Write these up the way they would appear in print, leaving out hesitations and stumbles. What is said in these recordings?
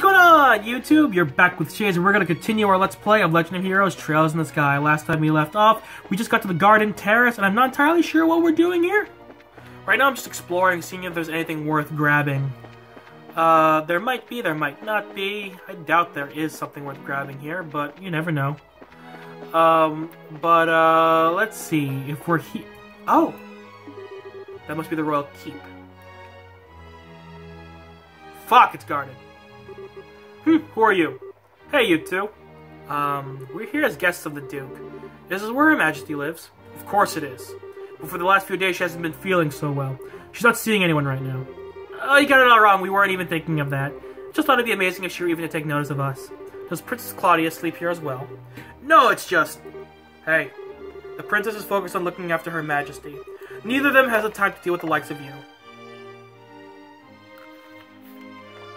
going on, YouTube? You're back with Shades, and we're going to continue our Let's Play of Legend of Heroes Trails in the Sky. Last time we left off, we just got to the Garden Terrace, and I'm not entirely sure what we're doing here. Right now I'm just exploring, seeing if there's anything worth grabbing. There might be, there might not be. I doubt there is something worth grabbing here, but you never know. Let's see if we're here. Oh! That must be the Royal Keep. Fuck, it's guarded. Who are you? Hey, you two. We're here as guests of the Duke. This is where Her Majesty lives. Of course it is. But for the last few days, she hasn't been feeling so well. She's not seeing anyone right now. Oh, you got it all wrong. We weren't even thinking of that. Just thought it'd be amazing if she were even to take notice of us. Does Princess Claudia sleep here as well? No, it's just... Hey, the princess is focused on looking after Her Majesty. Neither of them has the time to deal with the likes of you.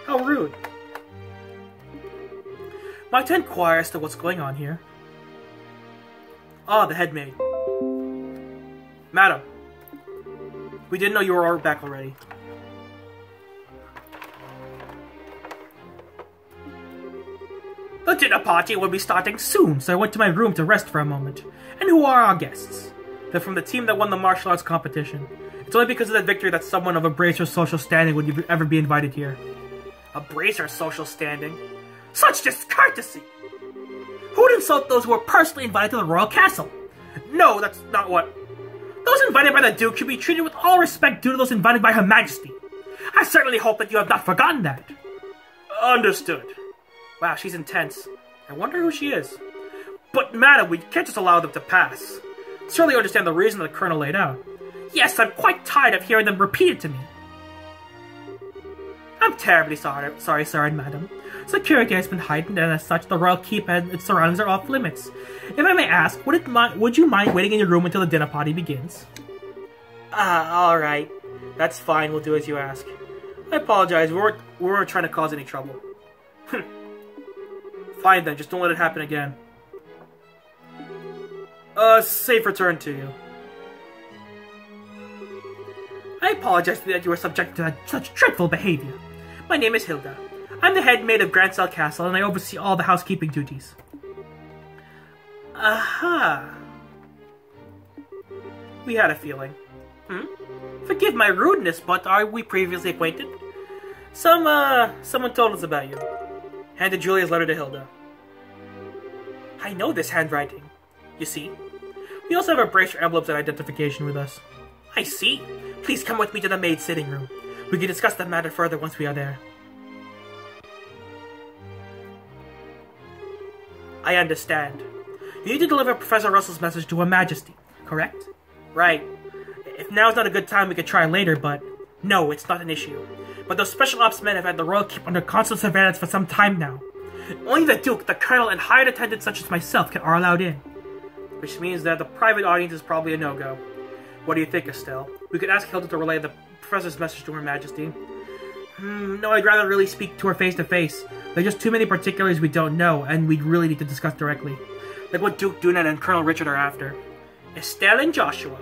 How rude. Might I inquire as to what's going on here? Ah, the head maid. Madam, we didn't know you were back already. The dinner party will be starting soon, so I went to my room to rest for a moment. And who are our guests? They're from the team that won the martial arts competition. It's only because of that victory that someone of a Bracer's social standing would ever be invited here. A Bracer's social standing? Such discourtesy! Who would insult those who were personally invited to the royal castle? No, that's not what... Those invited by the Duke should be treated with all respect due to those invited by Her Majesty. I certainly hope that you have not forgotten that. Understood. Wow, she's intense. I wonder who she is. But, madam, we can't just allow them to pass. Surely you understand the reason that the Colonel laid out. Yes, I'm quite tired of hearing them repeat it to me. I'm terribly sorry, sir and madam. Security has been heightened, and as such, the Royal Keep and its surroundings are off limits. If I may ask, would you mind waiting in your room until the dinner party begins? Alright. That's fine, we'll do as you ask. I apologize, we weren't trying to cause any trouble. Fine then, just don't let it happen again. Safe return to you. I apologize that you were subjected to such dreadful behavior. My name is Hilda. I'm the head maid of Grancel Castle, and I oversee all the housekeeping duties. Aha. We had a feeling. Forgive my rudeness, but are we previously acquainted? Someone told us about you. Handed Julia's letter to Hilda. I know this handwriting. You see? We also have our bracer envelopes and identification with us. I see. Please come with me to the maid's sitting room. We can discuss the matter further once we are there. I understand. You need to deliver Professor Russell's message to Her Majesty, correct? Right. If now's not a good time, we could try later, but... No, it's not an issue. But those special ops men have had the Royal Keep under constant surveillance for some time now. Only the Duke, the Colonel, and hired attendants such as myself are allowed in. Which means that the private audience is probably a no-go. What do you think, Estelle? We could ask Hilda to relay the Professor's message to Her Majesty. No, I'd rather really speak to her face-to-face. There are just too many particulars we don't know, and we'd really need to discuss directly. Like what Duke Dunan and Colonel Richard are after. Estelle and Joshua.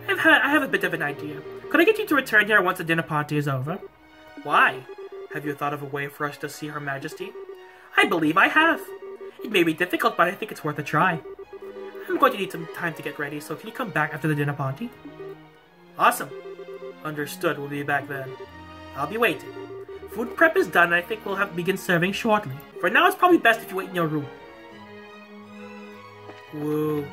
I have a bit of an idea. Could I get you to return here once the dinner party is over? Why? Have you thought of a way for us to see Her Majesty? I believe I have. It may be difficult, but I think it's worth a try. I'm going to need some time to get ready, so can you come back after the dinner party? Awesome. Understood, we'll be back then. I'll be waiting. Food prep is done, and I think we'll begin serving shortly. For now, it's probably best if you wait in your room. Whoa.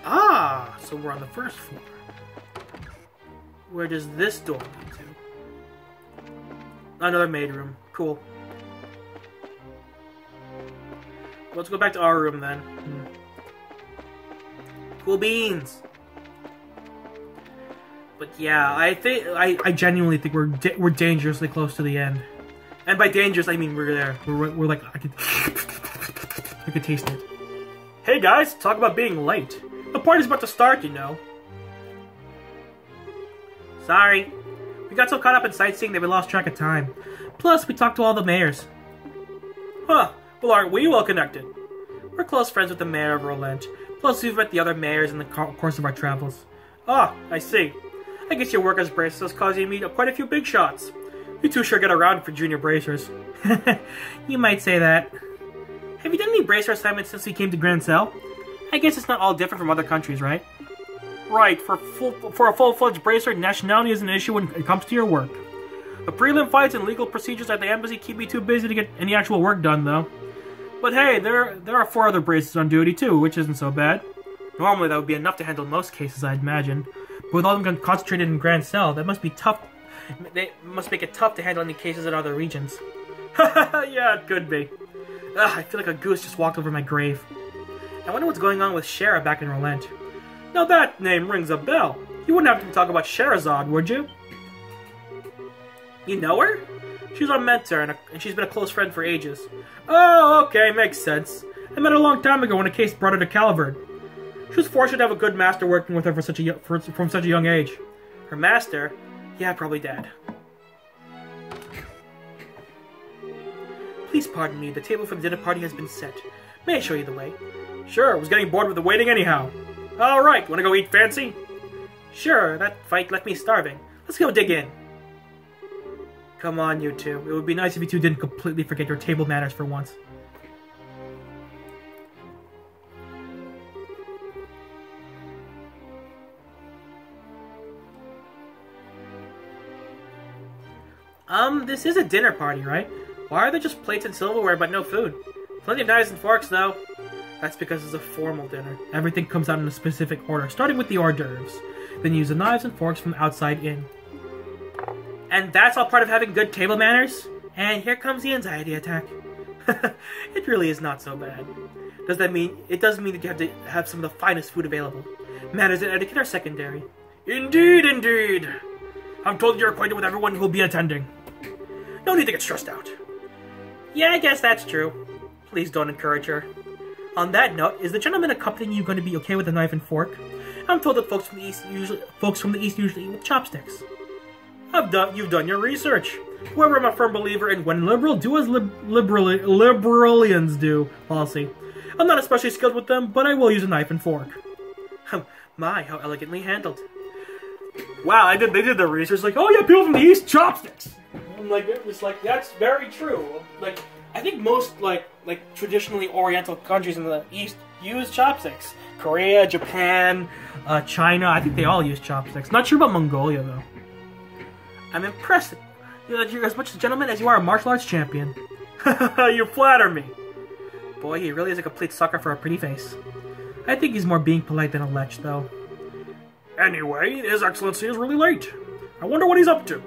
Ah, so we're on the first floor. Where does this door lead to? Another maid room. Cool. Let's go back to our room then. Cool beans. But yeah, I genuinely think we're dangerously close to the end. And by dangerous, I mean we're there. We're like I could taste it. Hey guys, talk about being late. The party's about to start, you know. Sorry. We got so caught up in sightseeing that we lost track of time. Plus, we talked to all the mayors. Huh. Well, aren't we well connected? We're close friends with the mayor of Rolent. Plus, we've met the other mayors in the course of our travels. Ah, I see. I guess your work as bracelets caused you to meet quite a few big shots. You two sure get around for junior bracers. You might say that. Have you done any bracer assignments since we came to Grand Cell? I guess it's not all different from other countries, right? Right, for a full-fledged bracer, nationality is an issue when it comes to your work. The prelim fights and legal procedures at the embassy keep me too busy to get any actual work done, though. But hey, there are 4 other bracers on duty too, which isn't so bad. Normally that would be enough to handle most cases, I'd imagine. But with all of them concentrated in Grand Cell, that must be tough. They must make it tough to handle any cases in other regions. Yeah, it could be. Ugh, I feel like a goose just walked over my grave. I wonder what's going on with Shara back in Rolent. Now that name rings a bell. You wouldn't have to talk about Sherazade, would you? You know her? She's our mentor, and she's been a close friend for ages. Oh, okay, makes sense. I met her a long time ago when a case brought her to Calvard. She was fortunate to have a good master working with her from such a young age. Her master? Yeah, probably dead. Please pardon me, the table for the dinner party has been set. May I show you the way? Sure, I was getting bored with the waiting anyhow. Alright, wanna go eat fancy? Sure, that fight left me starving. Let's go dig in. Come on, you two. It would be nice if you two didn't completely forget your table manners for once. This is a dinner party, right? Why are there just plates and silverware but no food? Plenty of knives and forks, though. That's because it's a formal dinner. Everything comes out in a specific order, starting with the hors d'oeuvres. Then you use the knives and forks from outside in. And that's all part of having good table manners? And here comes the anxiety attack. It really is not so bad. Does that mean... It does mean that you have to have some of the finest food available. Manners and etiquette are secondary. Indeed, indeed. I'm told you're acquainted with everyone who will be attending. No need to get stressed out. Yeah, I guess that's true. Please don't encourage her. On that note, is the gentleman accompanying you going to be okay with a knife and fork? I'm told that folks from the east usually eat with chopsticks. You've done your research. However, I'm a firm believer in when liberal do as liberalians do policy. I'm not especially skilled with them, but I will use a knife and fork. My, how elegantly handled. Wow, they did the research, like, oh yeah, people from the east, chopsticks! I'm like, it was like, that's very true. Like, I think most, like traditionally oriental countries in the east use chopsticks. Korea, Japan, China, I think they all use chopsticks. Not sure about Mongolia, though. I'm impressed. You're as much a gentleman as you are a martial arts champion. You flatter me. Boy, he really is a complete sucker for a pretty face. I think he's more being polite than a lech, though. Anyway, His Excellency is really late. I wonder what he's up to.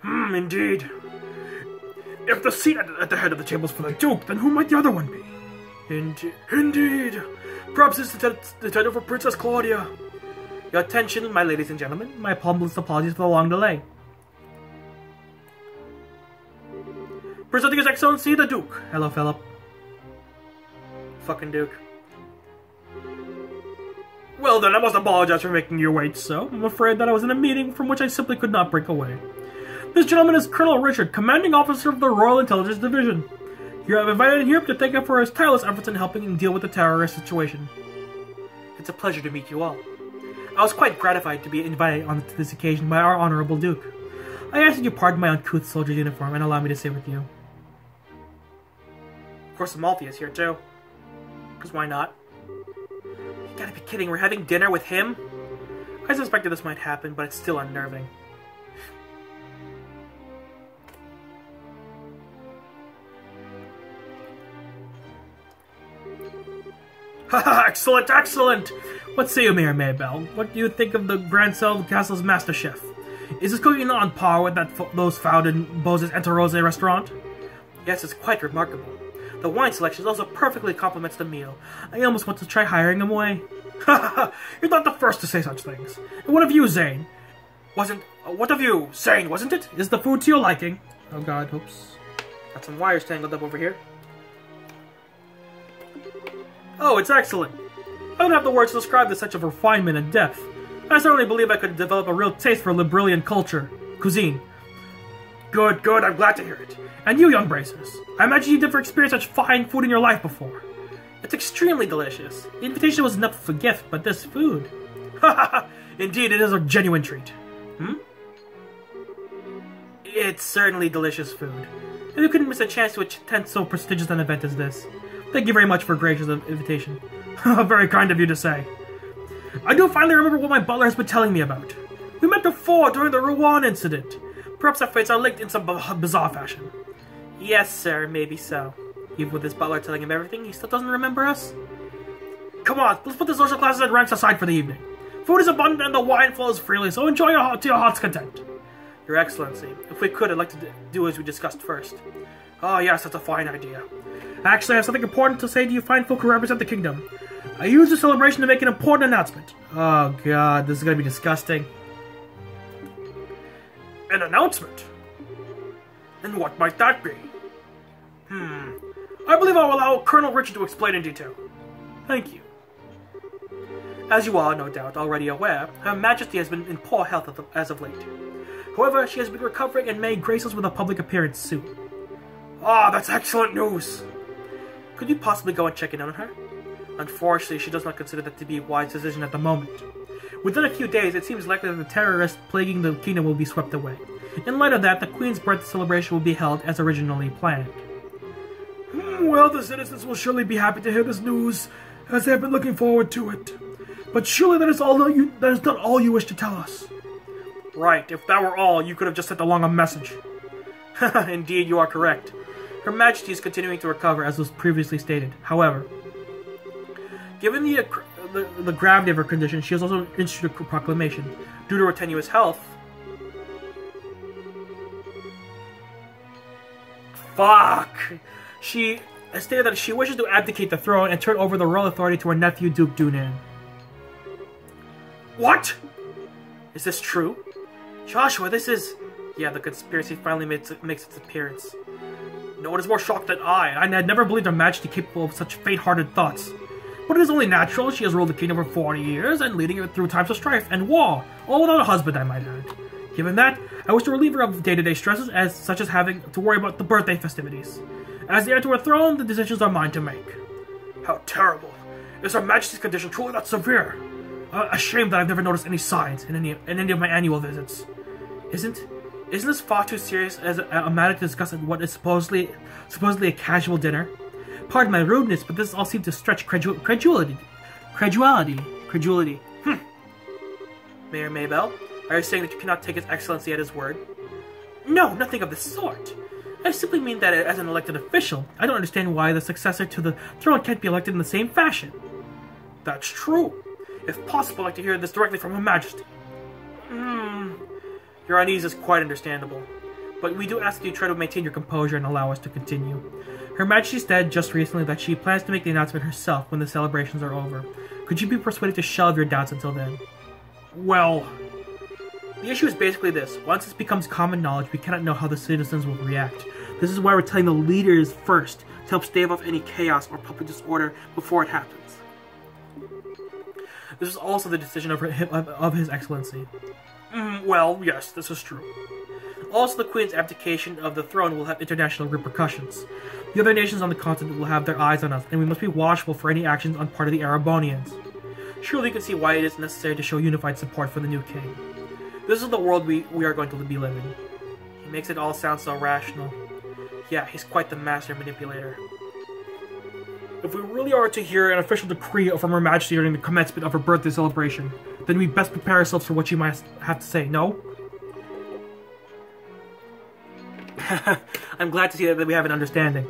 Indeed. If the seat at the head of the table is for the Duke, then who might the other one be? Indeed. Perhaps it's the title for Princess Claudia. Your attention, my ladies and gentlemen. My humblest apologies for the long delay. Presenting His Excellency the Duke. Hello, Philip. Fucking Duke. Well then, I must apologize for making you wait, so I'm afraid that I was in a meeting from which I simply could not break away. This gentleman is Colonel Richard, Commanding Officer of the Royal Intelligence Division. You have invited him to thank him for his tireless efforts in helping him deal with the terrorist situation. It's a pleasure to meet you all. I was quite gratified to be invited onto this occasion by our Honorable Duke. I ask that you pardon my uncouth soldier's uniform and allow me to sit with you. Of course, Amalfi is here too. Because why not? You gotta be kidding, we're having dinner with him? I suspected this might happen, but it's still unnerving. Haha, excellent, excellent! What say you, Mayor Maybell? What do you think of the Grand Cell Castle's master chef? Is his cooking on par with those found in Bose's Enterose restaurant? Yes, it's quite remarkable. The wine selection also perfectly complements the meal. I almost want to try hiring him away. Haha, you're not the first to say such things. And what of you, Zane? What of you, Zane, wasn't it? Is the food to your liking? Oh god, oops. Got some wires tangled up over here. Oh, it's excellent. I don't have the words to describe this such of refinement and depth. I certainly believe I could develop a real taste for Librilian culture, cuisine. Good, good, I'm glad to hear it. And you, young bracers, I imagine you never experienced such fine food in your life before. It's extremely delicious. The invitation was enough of a gift, but this food... Haha, indeed, it is a genuine treat. It's certainly delicious food. And we couldn't miss a chance to attend so prestigious an event as this. Thank you very much for a gracious invitation. Very kind of you to say. I do finally remember what my butler has been telling me about. We met before during the Rouen incident. Perhaps our fates are linked in some bizarre fashion. Yes, sir, maybe so. Even with his butler telling him everything, he still doesn't remember us? Come on, let's put the social classes and ranks aside for the evening. Food is abundant and the wine flows freely, so enjoy to your heart's content. Your Excellency, if we could, I'd like to do as we discussed first. Oh yes, that's a fine idea. Actually, I have something important to say to you fine folk who represent the kingdom. I use the celebration to make an important announcement. Oh god, this is gonna be disgusting. An announcement? And what might that be? I believe I'll allow Colonel Richard to explain in detail. Thank you. As you are, no doubt, already aware, Her Majesty has been in poor health as of late. However, she has been recovering and may grace us with a public appearance soon. Ah, that's excellent news! Could you possibly go and check in on her? Unfortunately, she does not consider that to be a wise decision at the moment. Within a few days, it seems likely that the terrorists plaguing the kingdom will be swept away. In light of that, the Queen's birth celebration will be held as originally planned. Well, the citizens will surely be happy to hear this news, as they have been looking forward to it. But surely that is not all you wish to tell us. Right, if that were all, you could have just sent along a message. Indeed, you are correct. Her Majesty is continuing to recover, as was previously stated. However, given the gravity of her condition, she has also issued a proclamation. Due to her tenuous health... Fuck! She stated that she wishes to abdicate the throne and turn over the royal authority to her nephew, Duke Dunan. What? Is this true? Joshua, this is... Yeah, the conspiracy finally makes its appearance. No one is more shocked than I had never believed Her Majesty capable of such faint-hearted thoughts. But it is only natural. She has ruled the kingdom for 40 years and leading it through times of strife and war, all without a husband, I might add. Given that, I wish to relieve her of day-to-day stresses, such as having to worry about the birthday festivities. As the heir to her throne, the decisions are mine to make. How terrible! Is Her Majesty's condition truly that severe? A shame that I've never noticed any signs in any of my annual visits. Isn't this far too serious as a matter to discuss at what is supposedly a casual dinner? Pardon my rudeness, but this all seems to stretch credulity. Mayor Maybell, are you saying that you cannot take His Excellency at his word? No, nothing of the sort. I simply mean that as an elected official, I don't understand why the successor to the throne can't be elected in the same fashion. That's true. If possible, I'd like to hear this directly from Her Majesty. Your unease is quite understandable, but we do ask that you try to maintain your composure and allow us to continue. Her Majesty said just recently that she plans to make the announcement herself when the celebrations are over. Could you be persuaded to shelve your doubts until then? Well, the issue is basically this. Once this becomes common knowledge, we cannot know how the citizens will react. This is why we're telling the leaders first, to help stave off any chaos or public disorder before it happens. This is also the decision of His Excellency. Well, yes, this is true. Also, the Queen's abdication of the throne will have international repercussions. The other nations on the continent will have their eyes on us, and we must be watchful for any actions on part of the Arabonians. Surely you can see why it is necessary to show unified support for the new king. This is the world we are going to be living. He makes it all sound so rational. Yeah, he's quite the master manipulator. If we really are to hear an official decree from Her Majesty during the commencement of her birthday celebration, then we best prepare ourselves for what she might have to say, no? I'm glad to see that we have an understanding.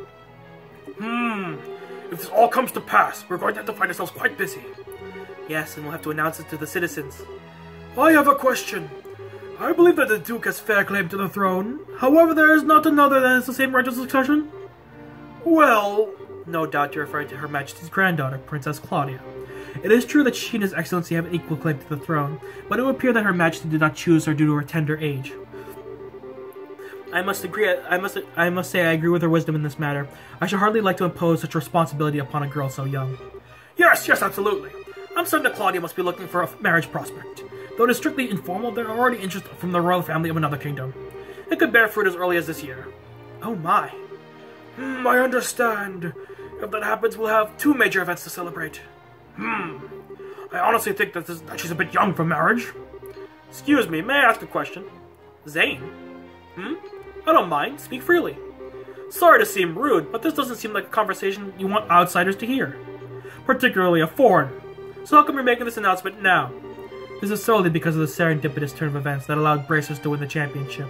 If this all comes to pass, we're going to have to find ourselves quite busy. Yes, and we'll have to announce it to the citizens. I have a question. I believe that the Duke has fair claim to the throne. However, there is not another that has the same right of succession. Well, no doubt you're referring to Her Majesty's granddaughter, Princess Claudia. It is true that she and His Excellency have an equal claim to the throne, but it would appear that Her Majesty did not choose her due to her tender age. I must say I agree with her wisdom in this matter. I should hardly like to impose such responsibility upon a girl so young. Yes, absolutely. I'm certain that Claudia must be looking for a marriage prospect. Though it is strictly informal, there are already interests from the royal family of another kingdom. It could bear fruit as early as this year. Oh my. I understand. If that happens, we'll have 2 major events to celebrate. I honestly think that she's a bit young for marriage. Excuse me, may I ask a question? Zane? I don't mind. Speak freely. Sorry to seem rude, but this doesn't seem like a conversation you want outsiders to hear. Particularly a foreigner. So how come you're making this announcement now? This is solely because of the serendipitous turn of events that allowed Bracers to win the championship.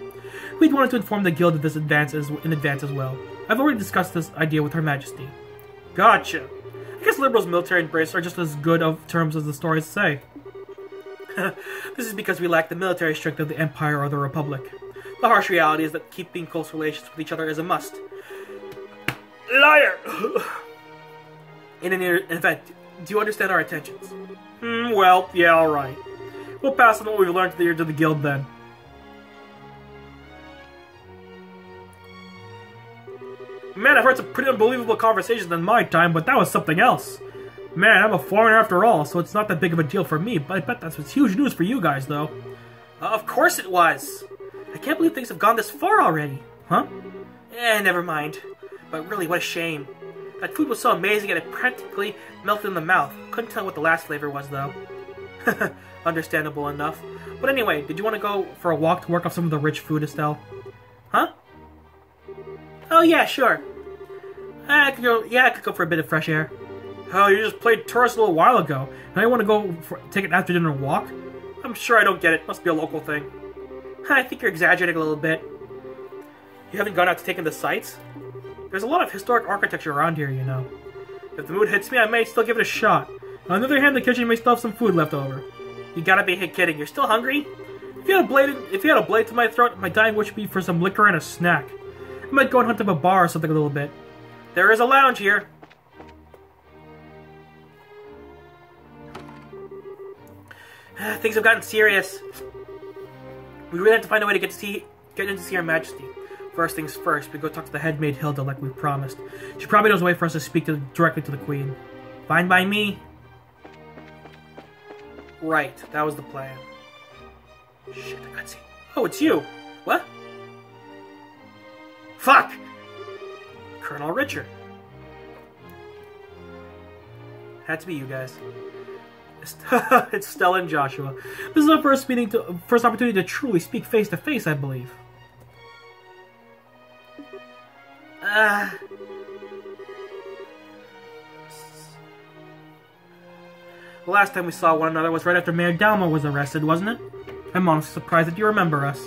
We'd wanted to inform the guild of this in advance as well. I've already discussed this idea with Her Majesty. Gotcha. I guess Liberal's military and Bracer are just as good of terms as the stories say. This is because we lack the military strength of the Empire or the Republic. The harsh reality is that keeping close relations with each other is a must. Liar! In an event, do you understand our intentions? Well, yeah, alright. We'll pass on what we've learned to the guild then. Man, I've heard some pretty unbelievable conversations in my time, but that was something else. Man, I'm a foreigner after all, so it's not that big of a deal for me, but I bet that's huge news for you guys, though. Of course it was! I can't believe things have gone this far already. Huh? Never mind. But really, what a shame. That food was so amazing and it practically melted in the mouth. Couldn't tell what the last flavor was, though. Understandable enough. But anyway, did you want to go for a walk to work off some of the rich food, Estelle? Huh? Oh yeah, sure. I could go for a bit of fresh air. Oh, you just played tourist a little while ago. Now you want to go take an after dinner walk? I'm sure I don't get it. Must be a local thing. I think you're exaggerating a little bit. You haven't gone out to take in the sights? There's a lot of historic architecture around here, you know. If the mood hits me, I may still give it a shot. On the other hand, the kitchen may still have some food left over. You gotta be kidding. You're still hungry? If you had a blade to my throat, my dying wish would be for some liquor and a snack. I might go and hunt up a bar or something a little bit. There is a lounge here. Things have gotten serious. We really have to find a way to get in to see Her Majesty. First things first, we go talk to the head maid Hilda like we promised. She probably knows a way for us to speak directly to the Queen. Fine by me. Right, that was the plan. Shit, I got see. Oh, it's you. What? Fuck! Colonel Richard. Had to be you guys. It's Stella and Joshua. This is our first opportunity to truly speak face to face, I believe. The last time we saw one another was right after Mayor Dalma was arrested, wasn't it? I'm honestly surprised that you remember us.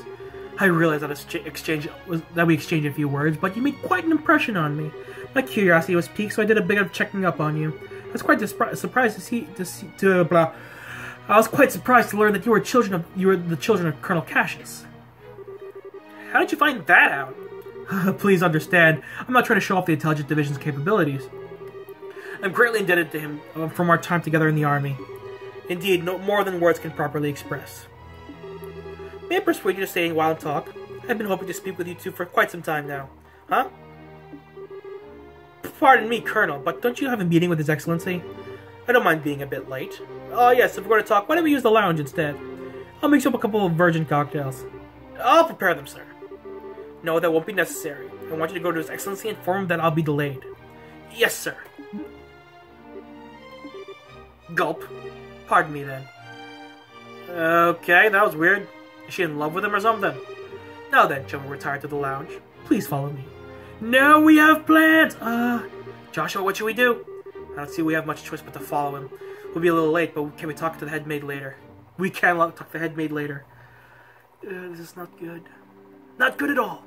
I realized that we exchanged a few words, but you made quite an impression on me. My curiosity was piqued, so I did a bit of checking up on you. I was quite surprised I was quite surprised to learn that you were the children of Colonel Cassius. How did you find that out? Please understand, I'm not trying to show off the Intelligence Division's capabilities. I'm greatly indebted to him from our time together in the army. Indeed, no more than words can properly express. May I persuade you to stay while and talk? I've been hoping to speak with you two for quite some time now. Huh? Pardon me, Colonel, but don't you have a meeting with His Excellency? I don't mind being a bit late. Oh yes, if we're going to talk, why don't we use the lounge instead? I'll mix up a couple of virgin cocktails. I'll prepare them, sir. No, that won't be necessary. I want you to go to His Excellency and inform him that I'll be delayed. Yes, sir. Gulp. Pardon me, then. Okay, that was weird. Is she in love with him or something? Now then, shall we retire to the lounge? Please follow me. Now we have plans! Joshua, what should we do? I don't see we have much choice but to follow him. We'll be a little late, but can we talk to the head maid later? We can talk to the head maid later. This is not good. Not good at all.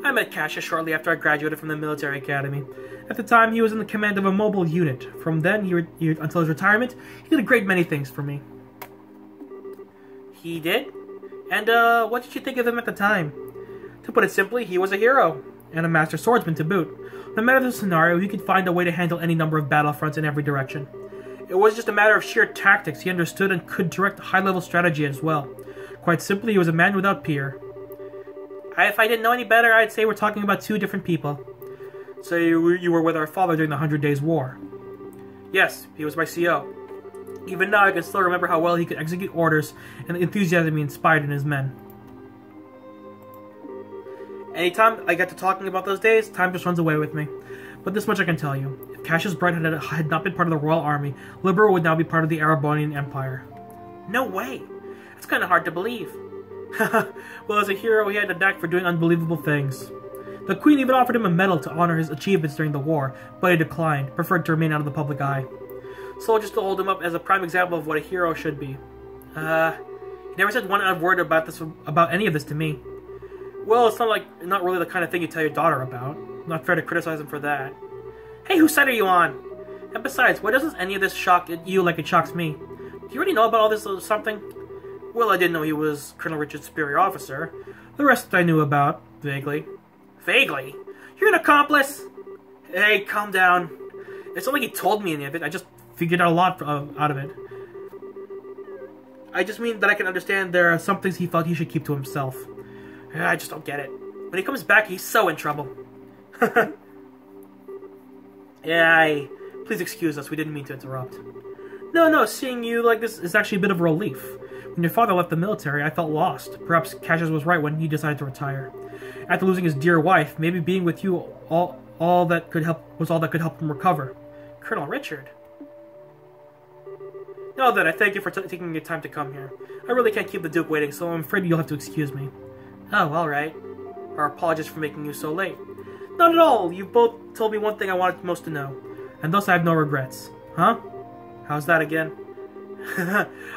I met Cassius shortly after I graduated from the military academy. At the time, he was in the command of a mobile unit. From then until his retirement, he did a great many things for me. He did? And, what did you think of him at the time? To put it simply, he was a hero, and a master swordsman to boot. No matter the scenario, he could find a way to handle any number of battlefronts in every direction. It was just a matter of sheer tactics. He understood and could direct high-level strategy as well. Quite simply, he was a man without peer. If I didn't know any better, I'd say we're talking about two different people. So you were with our father during the 100 Days War? Yes, he was my CO. Even now, I can still remember how well he could execute orders and the enthusiasm he inspired in his men. Anytime I get to talking about those days, time just runs away with me. But this much I can tell you. If Cassius Bright had not been part of the Royal Army, Liberal would now be part of the Erebonian Empire. No way! It's kind of hard to believe. Well, as a hero, he had a knack for doing unbelievable things. The Queen even offered him a medal to honor his achievements during the war, but he declined, preferring to remain out of the public eye. Soldiers still hold him up as a prime example of what a hero should be. He never said one odd word about any of this to me. Well, it's not really the kind of thing you tell your daughter about. Not fair to criticize him for that. Hey, whose side are you on? And besides, why doesn't any of this shock you like it shocks me? Do you already know about all this or something? Well, I didn't know he was Colonel Richard's superior officer. The rest I knew about, vaguely. Vaguely? You're an accomplice? Hey, calm down. It's not like he told me any of it. I just figured out a lot out of it. I just mean that I can understand there are some things he felt he should keep to himself. I just don't get it. When he comes back, he's so in trouble. Yeah, please excuse us. We didn't mean to interrupt. No, seeing you like this is actually a bit of a relief. When your father left the military, I felt lost. Perhaps Cassius was right when he decided to retire. After losing his dear wife, maybe being with you all that could help him recover. Colonel Richard. No, then, I thank you for taking your time to come here. I really can't keep the Duke waiting, so I'm afraid you'll have to excuse me. Oh, alright. Our apologies for making you so late. Not at all. You both told me one thing I wanted most to know. And thus I have no regrets. Huh? How's that again?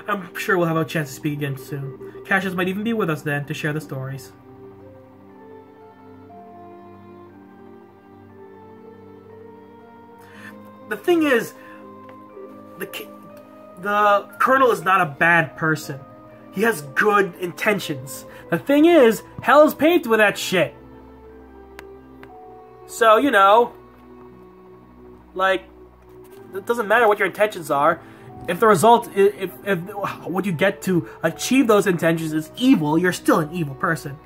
I'm sure we'll have a chance to speak again soon. Cassius might even be with us then to share the stories. The thing is, the Colonel is not a bad person. He has good intentions. The thing is, hell's paved with that shit. So, you know, like, it doesn't matter what your intentions are. If the result, if what you get to achieve those intentions is evil, you're still an evil person.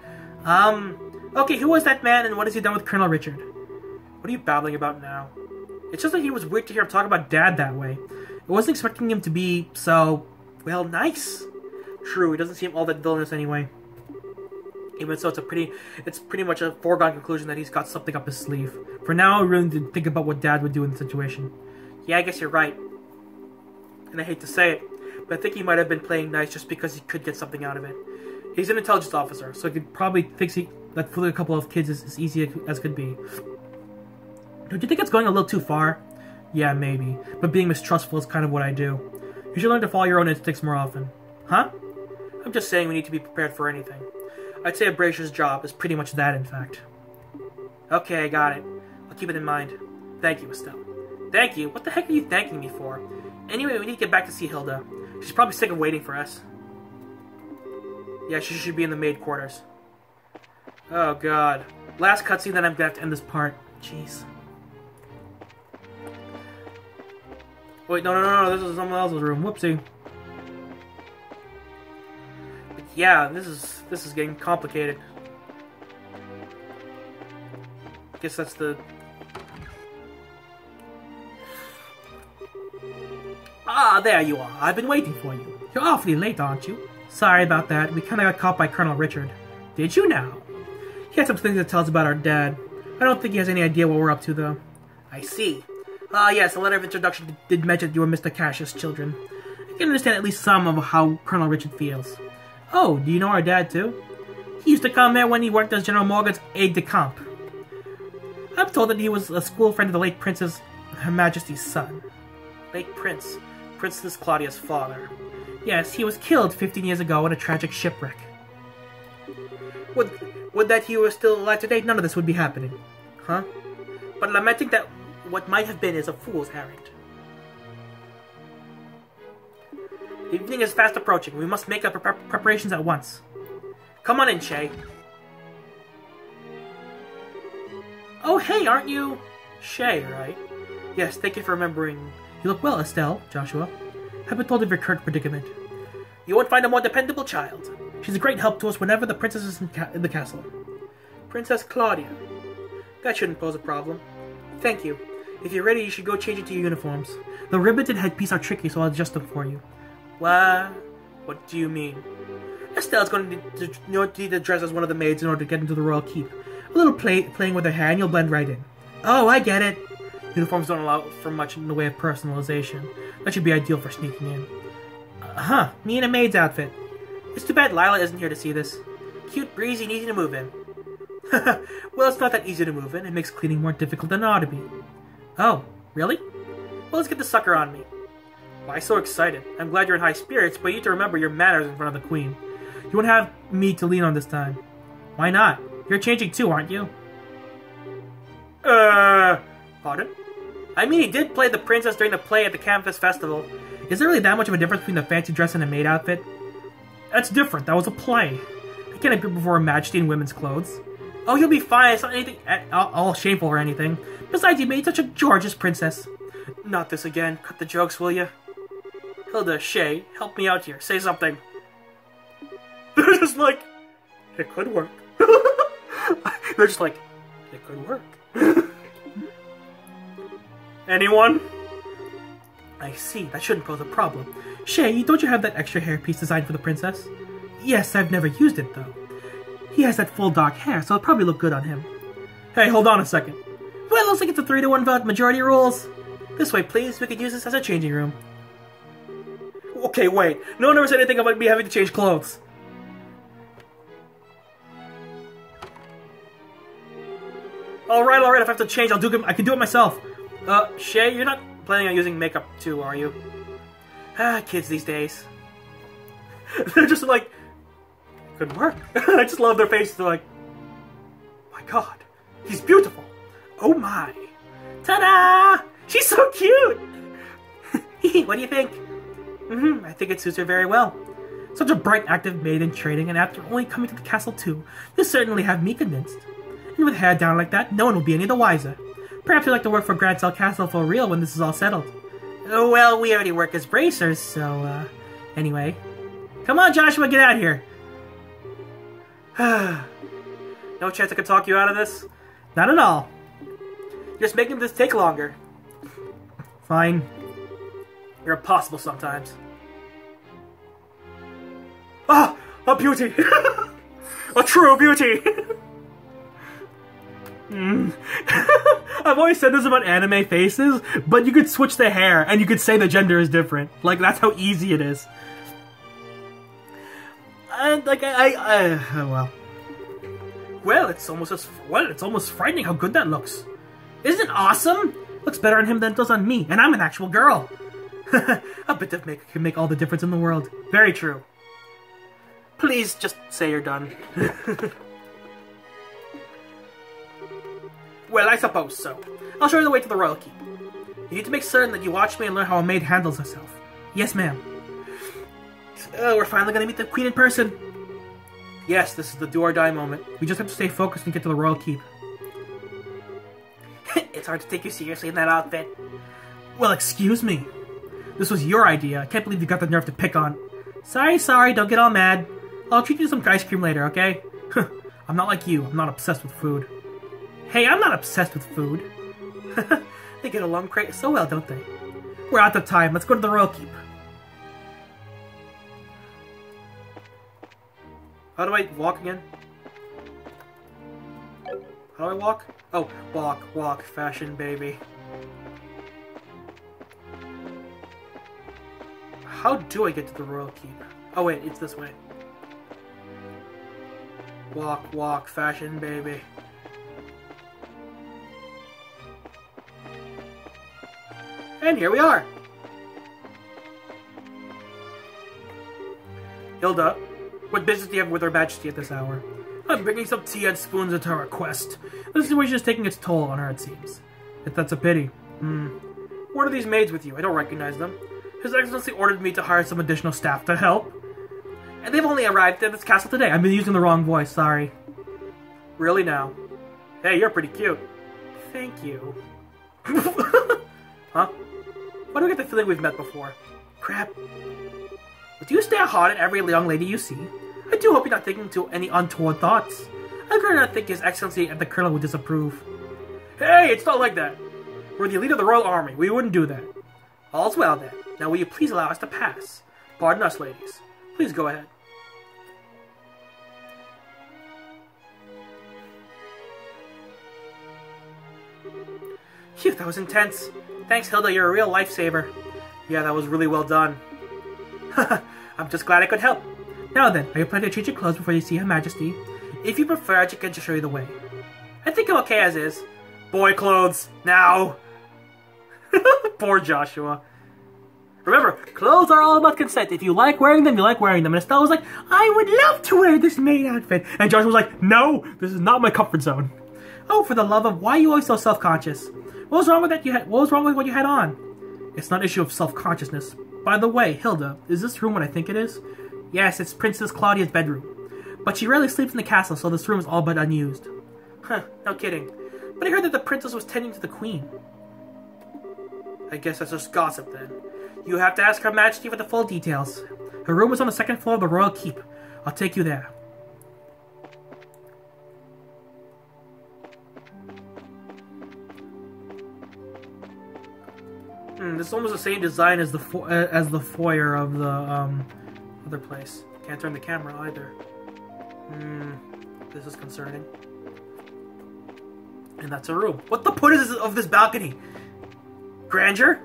Okay, who was that man and what has he done with Colonel Richard? What are you babbling about now? It's just that he was weird to hear him talk about Dad that way. I wasn't expecting him to be so, well, nice. True, he doesn't seem all that villainous anyway. Even so, it's pretty much a foregone conclusion that he's got something up his sleeve. For now, I really need to think about what Dad would do in the situation. Yeah, I guess you're right. And I hate to say it, but I think he might have been playing nice just because he could get something out of it. He's an intelligence officer, so he probably thinks that fooling a couple of kids is as easy as could be. Don't you think it's going a little too far? Yeah, maybe. But being mistrustful is kind of what I do. You should learn to follow your own instincts more often. Huh? I'm just saying we need to be prepared for anything. I'd say a Brazier's job is pretty much that, in fact. Okay, I got it. I'll keep it in mind. Thank you, Estelle. Thank you? What the heck are you thanking me for? Anyway, we need to get back to see Hilda. She's probably sick of waiting for us. Yeah, she should be in the maid quarters. Oh, God. Last cutscene, then I'm gonna have to end this part. Jeez. Wait, no, this is someone else's room. Whoopsie. But yeah, this is getting complicated. Guess that's the... Ah, there you are. I've been waiting for you. You're awfully late, aren't you? Sorry about that. We kinda got caught by Colonel Richard. Did you now? He had some things to tell us about our dad. I don't think he has any idea what we're up to, though. I see. Ah, yes, the letter of introduction did mention that you were Mr. Cassius' children. I can understand at least some of how Colonel Richard feels. Oh, do you know our dad, too? He used to come here when he worked as General Morgan's aide-de-camp. I'm told that he was a school friend of the late Princess, Her Majesty's son. Late Prince? Princess Claudia's father. Yes, he was killed 15 years ago in a tragic shipwreck. Would that he were still alive today, none of this would be happening. Huh? But lamenting that what might have been is a fool's errand. The evening is fast approaching. We must make our preparations at once. Come on in, Shay. Oh, hey, aren't you... Shay, right? Yes, thank you for remembering. You look well, Estelle, Joshua. Have been told of your current predicament. You won't find a more dependable child. She's a great help to us whenever the princess is in the castle. Princess Claudia. That shouldn't pose a problem. Thank you. If you're ready, you should go change into your uniforms. The ribbons and headpiece are tricky, so I'll adjust them for you. What do you mean? Estelle's going to need to dress as one of the maids in order to get into the royal keep. A little playing with her hair and you'll blend right in. Oh, I get it. Uniforms don't allow for much in the way of personalization. That should be ideal for sneaking in. Me in a maid's outfit. It's too bad Lila isn't here to see this. Cute, breezy, and easy to move in. Well, it's not that easy to move in. It makes cleaning more difficult than it ought to be. Oh, really? Well, let's get the sucker on me. Why so excited? I'm glad you're in high spirits, but you need to remember your manners in front of the Queen. You won't have me to lean on this time. Why not? You're changing too, aren't you? Pardon? I mean, he did play the princess during the play at the Campus Festival. Is there really that much of a difference between the fancy dress and a maid outfit? That's different. That was a play. I can't appear before Her Majesty in women's clothes. Oh, you'll be fine. It's not anything all shameful or anything. Besides, you made such a gorgeous princess. Not this again. Cut the jokes, will you? Hilda, Shay, help me out here. Say something. They're just like, it could work. They're just like, it could work. Anyone? I see. That shouldn't pose a problem. Shay, don't you have that extra hairpiece designed for the princess? Yes, I've never used it, though. He has that full dark hair, so it'll probably look good on him. Hey, hold on a second. Well, it looks like it's a 3-to-1 vote. Majority rules. This way, please. We could use this as a changing room. Okay, wait. No one ever said anything about me having to change clothes. Alright, if I have to change, I can do it myself. Shay, you're not planning on using makeup too, are you? Kids these days. They're just like, good work. I just love their faces. They're like, my god, he's beautiful. Oh my. Ta-da! She's so cute! What do you think? I think it suits her very well. Such a bright, active maid in training, and after only coming to the castle too, this certainly have me convinced. And with hair down like that, no one will be any the wiser. Perhaps you'd like to work for Grancel Castle for real when this is all settled. Oh, well, we already work as bracers, so, anyway. Come on, Joshua, get out of here! No chance I can talk you out of this? Not at all. Just making this take longer. Fine. You're impossible sometimes. Ah! A beauty! A true beauty! I've always said this about anime faces, but you could switch the hair and you could say the gender is different. Like, that's how easy it is. And like well. Well, it's almost frightening how good that looks. Isn't it awesome? Looks better on him than it does on me, and I'm an actual girl. A bit of makeup can make all the difference in the world. Very true. Please just say you're done. Well, I suppose so. I'll show you the way to the Royal Keep. You need to make certain that you watch me and learn how a maid handles herself. Yes, ma'am. We're finally gonna meet the Queen in person. Yes, this is the do-or-die moment. We just have to stay focused and get to the Royal Keep. It's hard to take you seriously in that outfit. Well, excuse me. This was your idea. I can't believe you got the nerve to pick on. Sorry, don't get all mad. I'll treat you to some ice cream later, okay? I'm not like you. I'm not obsessed with food. Hey, I'm not obsessed with food. They get along so well, don't they? We're out of time. Let's go to the Royal Keep. How do I walk again? How do I walk? Oh, walk, fashion baby. How do I get to the Royal Keep? Oh wait, it's this way. Walk, fashion baby. And here we are! Hilda, what business do you have with Her Majesty at this hour? I'm bringing some tea and spoons at her request. The situation is taking its toll on her, it seems. If that's a pity. What are these maids with you? I don't recognize them. His Excellency ordered me to hire some additional staff to help. And they've only arrived at this castle today. I've been using the wrong voice, sorry. Really now? Hey, you're pretty cute. Thank you. Huh? Why do I get the feeling we've met before? Crap. Do you stay hot at every young lady you see? I do hope you're not thinking to any untoward thoughts. I could not think His Excellency and the Colonel would disapprove. Hey, it's not like that. We're the elite of the Royal Army. We wouldn't do that. All's well then. Now will you please allow us to pass? Pardon us, ladies. Please go ahead. Phew, that was intense. Thanks, Hilda. You're a real lifesaver. Yeah, that was really well done. I'm just glad I could help. Now then, are you planning to change your clothes before you see Her Majesty? If you prefer, I can just show you the way. I think I'm okay as is. Boy clothes, now! Poor Joshua. Remember, clothes are all about consent. If you like wearing them, you like wearing them. And Estelle was like, I would love to wear this maid outfit. And Joshua was like, no, this is not my comfort zone. Oh, for the love of, why are you always so self-conscious? What was wrong with that what was wrong with what you had on? It's not an issue of self-consciousness. By the way, Hilda, is this room what I think it is? Yes, it's Princess Claudia's bedroom. But she rarely sleeps in the castle, so this room is all but unused. Huh, no kidding. But I heard that the princess was tending to the queen. I guess that's just gossip then. You have to ask Her Majesty for the full details. Her room is on the second floor of the royal keep. I'll take you there. This is almost the same design as the foyer of the other place. Can't turn the camera either. This is concerning. And that's a room. What the point is of this balcony? Grandeur?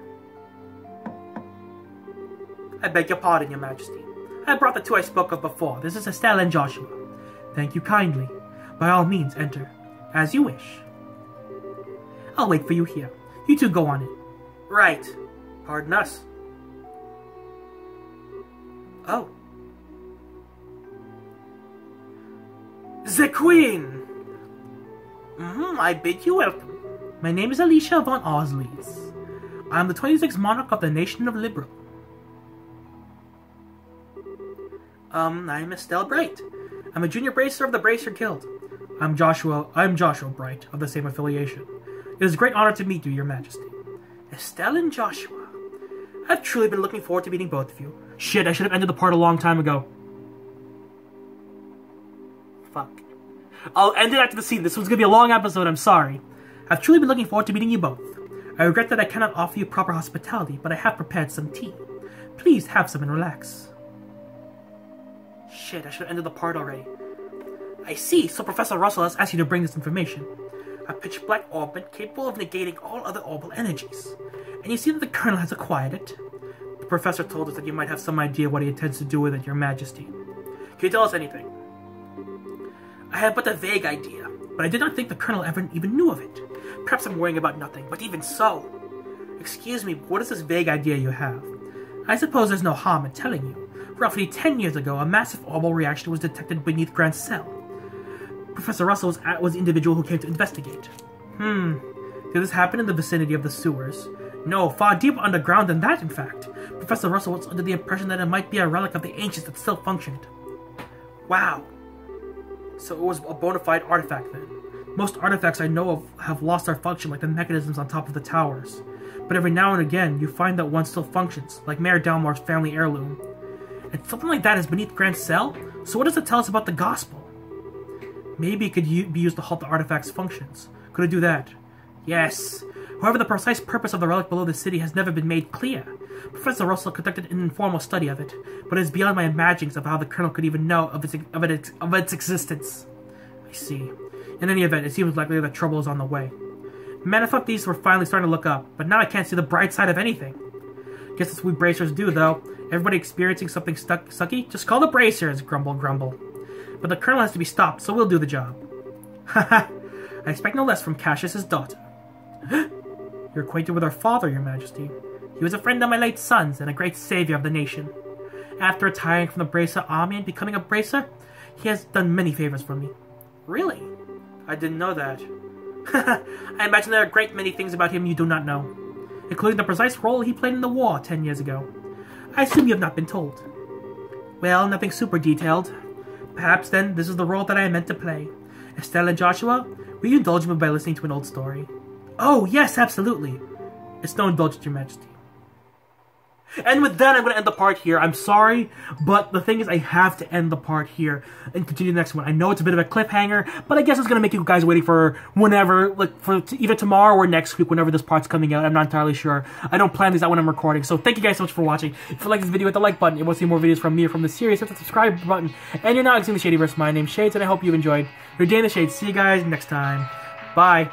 I beg your pardon, Your Majesty. I brought the two I spoke of before. This is Estelle and Joshua. Thank you kindly. By all means, enter. As you wish. I'll wait for you here. You two go on it. Right. Pardon us. Oh. The Queen! I bid you welcome. My name is Alicia von Osleys. I am the 26th monarch of the nation of Liberal. I'm Estelle Bright. I'm a junior bracer of the Bracer Guild. I'm Joshua Bright, of the same affiliation. It is a great honor to meet you, Your Majesty. Estelle and Joshua. I've truly been looking forward to meeting both of you. Shit, I should have ended the part a long time ago. Fuck. I'll end it after the scene. This was gonna be a long episode, I'm sorry. I've truly been looking forward to meeting you both. I regret that I cannot offer you proper hospitality, but I have prepared some tea. Please have some and relax. Shit, I should have ended the part already. I see, so Professor Russell has asked you to bring this information. A pitch-black orbit capable of negating all other orbital energies. And you see that the Colonel has acquired it. The Professor told us that you might have some idea what he intends to do with it, Your Majesty. Can you tell us anything? I have but a vague idea, but I did not think the Colonel ever even knew of it. Perhaps I'm worrying about nothing, but even so. Excuse me, what is this vague idea you have? I suppose there's no harm in telling you. Roughly 10 years ago, a massive orbital reaction was detected beneath Grand Cell. Professor Russell was the individual who came to investigate. Did this happen in the vicinity of the sewers? No, far deeper underground than that, in fact. Professor Russell was under the impression that it might be a relic of the ancients that still functioned. Wow. So it was a bona fide artifact then. Most artifacts I know of have lost their function, like the mechanisms on top of the towers. But every now and again, you find that one still functions, like Mayor Dalmore's family heirloom. And something like that is beneath Grand Cell? So what does it tell us about the Gospel? Maybe it could be used to halt the artifact's functions. Could it do that? Yes. However, the precise purpose of the relic below the city has never been made clear. Professor Russell conducted an informal study of it, but it is beyond my imaginings of how the Colonel could even know of its existence. I see. In any event, it seems likely that trouble is on the way. Man, I thought these were finally starting to look up, but now I can't see the bright side of anything. Guess that's what we bracers do, though. Everybody experiencing something sucky? Just call the bracers, grumble grumble. But the Colonel has to be stopped, so we'll do the job. Haha, I expect no less from Cassius's daughter. You're acquainted with our father, Your Majesty. He was a friend of my late son's and a great savior of the nation. After retiring from the Bracer army and becoming a Bracer, he has done many favors for me. Really? I didn't know that. I imagine there are a great many things about him you do not know, including the precise role he played in the war 10 years ago. I assume you have not been told. Well, nothing super detailed. Perhaps, then, this is the role that I meant to play. Estelle and Joshua, will you indulge me by listening to an old story? Oh, yes, absolutely. It's no indulgence, Your Majesty. And with that, I'm going to end the part here. I'm sorry, but the thing is, I have to end the part here and continue the next one. I know it's a bit of a cliffhanger, but I guess it's going to make you guys waiting for whenever, like, for either tomorrow or next week, whenever this part's coming out. I'm not entirely sure. I don't plan these out when I'm recording, so thank you guys so much for watching. If you like this video, hit the like button. If you want to see more videos from me or from the series, hit the subscribe button. And you're now seeing the Shadyverse. My name's Shades, and I hope you've enjoyed your day in the Shades. See you guys next time. Bye.